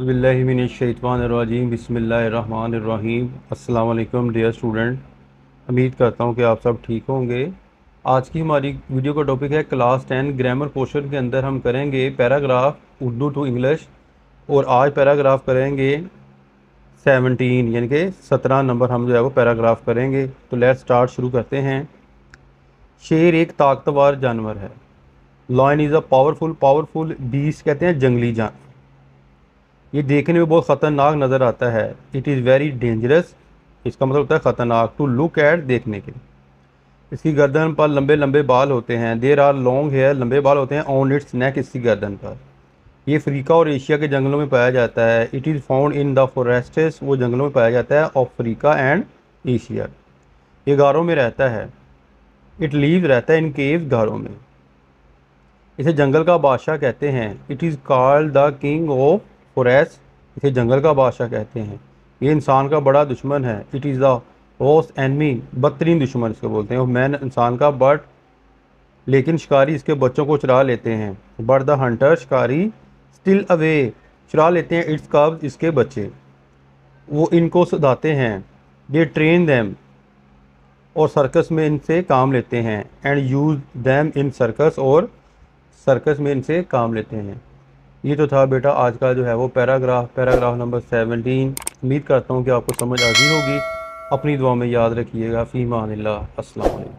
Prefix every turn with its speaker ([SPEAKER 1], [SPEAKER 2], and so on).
[SPEAKER 1] औज़ुबिल्लाहिमिनश्शैतानिर्रजीम बिस्मिल्लाहिर्रहमानिर्रहीम। अस्सलाम वालेकुम डियर स्टूडेंट, उम्मीद करता हूँ कि आप सब ठीक होंगे। आज की हमारी वीडियो का टॉपिक है क्लास 10 ग्रामर पोर्शन के अंदर हम करेंगे पैराग्राफ उर्दू टू इंग्लिश, और आज पैराग्राफ करेंगे 17 यानी कि 17 नंबर हम जो है वो पैराग्राफ करेंगे। तो लेट्स स्टार्ट, शुरू करते हैं। शेर एक ताकतवर जानवर है। Lion is a powerful beast कहते हैं जंगली जानवर। ये देखने में बहुत ख़तरनाक नज़र आता है। इट इज़ वेरी डेंजरस, इसका मतलब होता है ख़तरनाक। टू लुक एट, देखने के। इसकी गर्दन पर लंबे लंबे बाल होते हैं। देयर आर लॉन्ग हेयर, लंबे बाल होते हैं। ऑन इट्स नेक, इसकी गर्दन पर। ये अफ्रीका और एशिया के जंगलों में पाया जाता है। It is found in the forests, वो जंगलों में पाया जाता है ऑफ अफ्रीका एंड एशिया। ये गारों में रहता है। इट लीव, रहता है इन केव, गारों में। इसे जंगल का बादशाह कहते हैं। It is called the king of forest, इसे जंगल का बादशाह कहते हैं। ये इंसान का बड़ा दुश्मन है। It is the worst enemy, बदतरीन दुश्मन इसको बोलते हैं। और मैन, इंसान का। बट, लेकिन शिकारी इसके बच्चों को चुरा लेते हैं। बट द हंटर, शिकारी। स्टिल अवे, चुरा लेते हैं। इट्स कब्स, इसके बच्चे। वो इनको सदाते हैं। दे ट्रेन दैम, और सर्कस में इनसे काम लेते हैं। And use them in circus, और सर्कस में इनसे काम लेते हैं। ये तो था बेटा आज का जो है वो पैराग्राफ नंबर 17। उम्मीद करता हूँ कि आपको समझ आ गई होगी। अपनी दुआ में याद रखिएगा। फ़ी अमानिल्लाह। अस्सलाम वालेकुम।